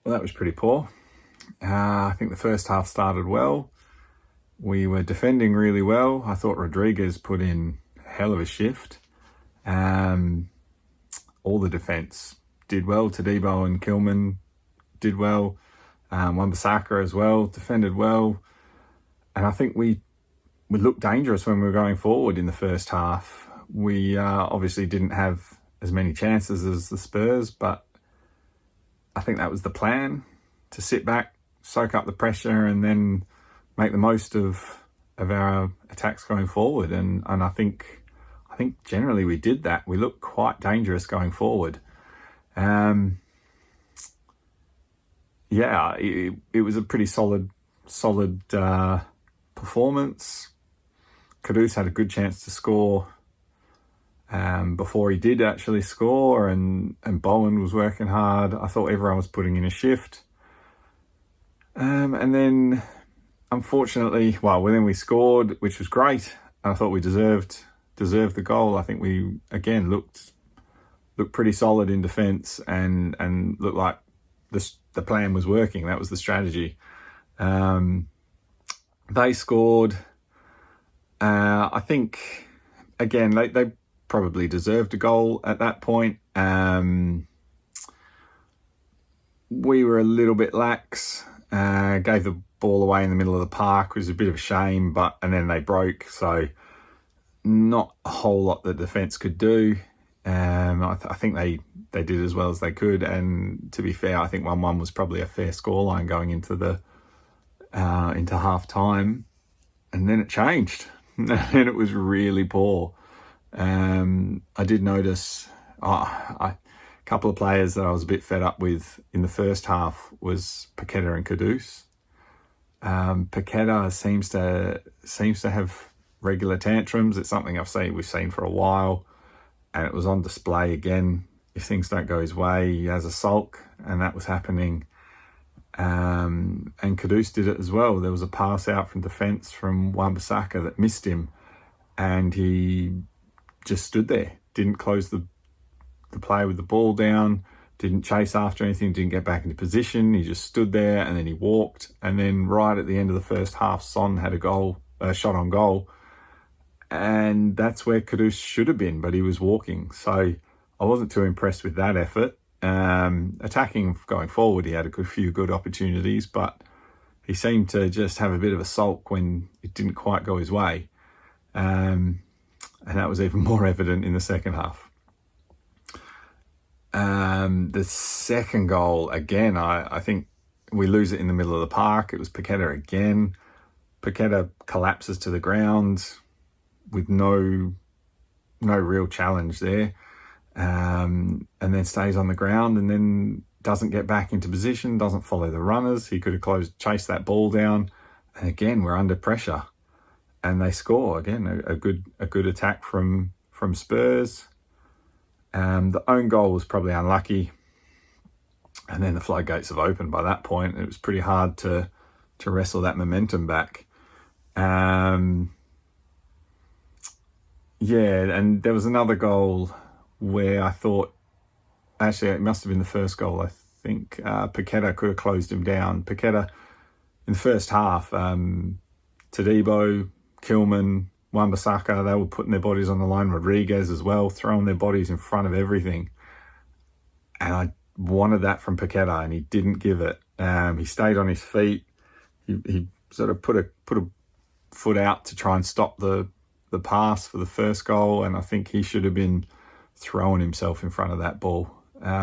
Well, that was pretty poor. I think the first half started well. We were defending really well. I thought Rodriguez put in a hell of a shift. All the defence did well. Todibo and Heung-min did well. Wan-Bissaka as well, defended well. And I think we looked dangerous when we were going forward in the first half. We obviously didn't have as many chances as the Spurs, but I think that was the plan, to sit back, soak up the pressure, and then make the most of our attacks going forward. And I think generally we did that. We looked quite dangerous going forward. It was a pretty solid performance. Kudus had a good chance to score before he did actually score, and Bowen was working hard. I thought everyone was putting in a shift. And then, unfortunately, then we scored, which was great. I thought we deserved the goal. I think we, again, looked pretty solid in defence and looked like the plan was working. That was the strategy. They scored. I think, again, they probably deserved a goal at that point. We were a little bit lax. Gave the ball away in the middle of the park, which was a bit of a shame, and then they broke, so not a whole lot the defence could do. I think they did as well as they could, and to be fair, I think 1-1 was probably a fair scoreline going into half time, and then it changed, and it was really poor. I did notice a couple of players that I was a bit fed up with in the first half was Paqueta and Kudus. Paqueta seems to have regular tantrums. It's something we've seen for a while, and it was on display again. If things don't go his way, he has a sulk, and that was happening. And Kudus did it as well. There was a pass out from defence from Wan-Bissaka that missed him, and he just stood there, didn't close the play with the ball down, didn't chase after anything, didn't get back into position. He just stood there, and then he walked. And then right at the end of the first half, Son had a shot on goal, and that's where Kudus should have been, but he was walking. So I wasn't too impressed with that effort. Attacking going forward, he had a few good opportunities, but he seemed to just have a bit of a sulk when it didn't quite go his way. And that was even more evident in the second half. The second goal, again, I think we lose it in the middle of the park. It was Paqueta again. Paqueta collapses to the ground with no real challenge there, and then stays on the ground, and then doesn't get back into position, doesn't follow the runners. He could have chased that ball down, and again we're under pressure, and they score again. A good attack from Spurs. The own goal was probably unlucky, and then the floodgates have opened by that point. It was pretty hard to wrestle that momentum back. And there was another goal where I thought, actually it must have been the first goal, I think. Paqueta could have closed him down. Paqueta, in the first half, Todibo, Heung-min, Wan-Bissaka, they were putting their bodies on the line. Rodriguez as well, throwing their bodies in front of everything. And I wanted that from Paqueta, and he didn't give it. He stayed on his feet. He sort of put a foot out to try and stop the pass for the first goal, and I think he should have been throwing himself in front of that ball,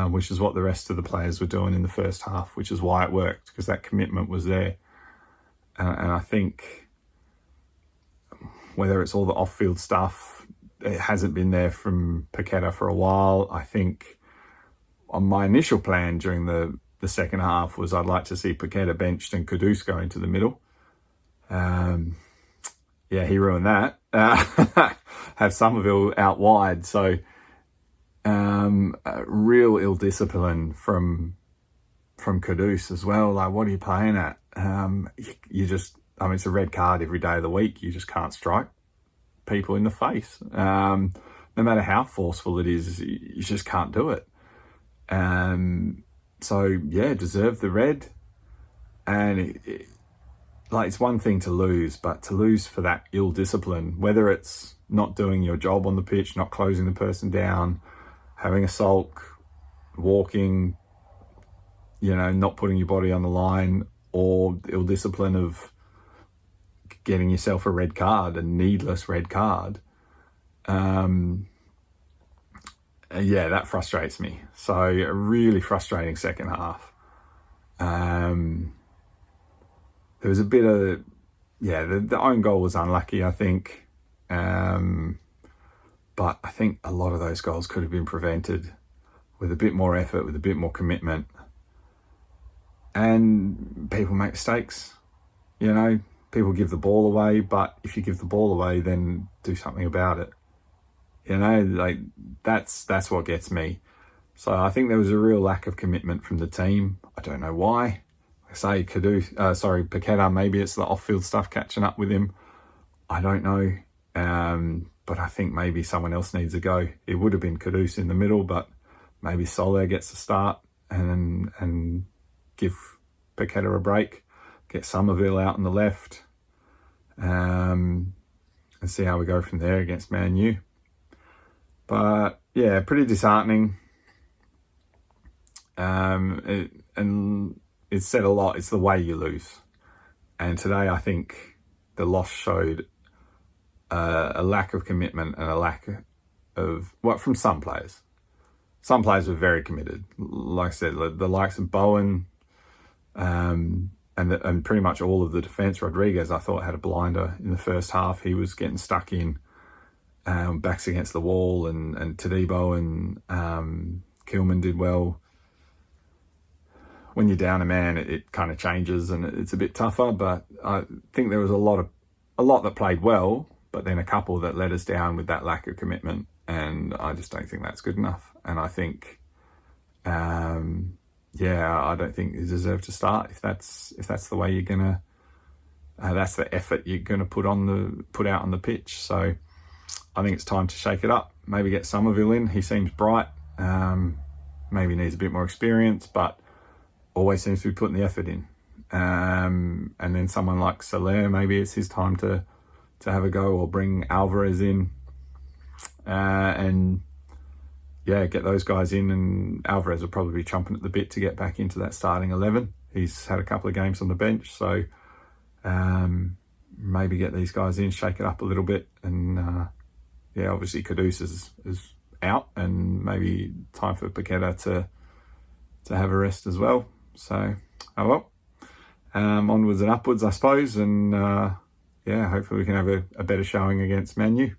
which is what the rest of the players were doing in the first half, which is why it worked, because that commitment was there. And I think whether it's all the off-field stuff, it hasn't been there from Paqueta for a while. I think on my initial plan during the second half was I'd like to see Paqueta benched and Kudus go into the middle. He ruined that. Have Somerville out wide. So real ill discipline from Kudus as well. Like, what are you playing at? It's a red card every day of the week. You just can't strike people in the face. No matter how forceful it is, you just can't do it. So yeah, deserved the red. And it's one thing to lose, but to lose for that ill discipline, whether it's not doing your job on the pitch, not closing the person down, having a sulk, walking, not putting your body on the line, or ill discipline of getting yourself a red card, a needless red card. Yeah, that frustrates me. So a really frustrating second half. There was a bit of, the own goal was unlucky, I think. But I think a lot of those goals could have been prevented with a bit more effort, with a bit more commitment. And people make mistakes, people give the ball away, but if you give the ball away, then do something about it. That's what gets me. So I think there was a real lack of commitment from the team. I don't know why. I say Paqueta, maybe it's the off-field stuff catching up with him. I don't know. But I think maybe someone else needs a go. It would have been Kudus in the middle, but maybe Soler gets the start and give Paqueta a break. Get Somerville out on the left. And see how we go from there against Man U. But yeah, pretty disheartening. And it said a lot. It's the way you lose. And today I think the loss showed a lack of commitment and a lack of from some players. Some players were very committed. Like I said, the likes of Bowen, and pretty much all of the defence. Rodriguez, I thought, had a blinder in the first half. He was getting stuck in, backs against the wall, and Todibo and Heung-min did well. When you're down a man, it kind of changes and it's a bit tougher. But I think there was a lot that played well, but then a couple that let us down with that lack of commitment. And I just don't think that's good enough. And I think, I don't think you deserve to start if that's the way you're gonna. That's the effort you're gonna put out on the pitch. So I think it's time to shake it up. Maybe get Somerville in. He seems bright. Maybe needs a bit more experience, but always seems to be putting the effort in. And then someone like Soler, maybe it's his time to have a go, or bring Alvarez in. Get those guys in, and Alvarez will probably be chomping at the bit to get back into that starting 11. He's had a couple of games on the bench, so maybe get these guys in, shake it up a little bit, and obviously Kudus is out, and maybe time for Paqueta to have a rest as well. So, onwards and upwards, I suppose, and hopefully we can have a better showing against Man U.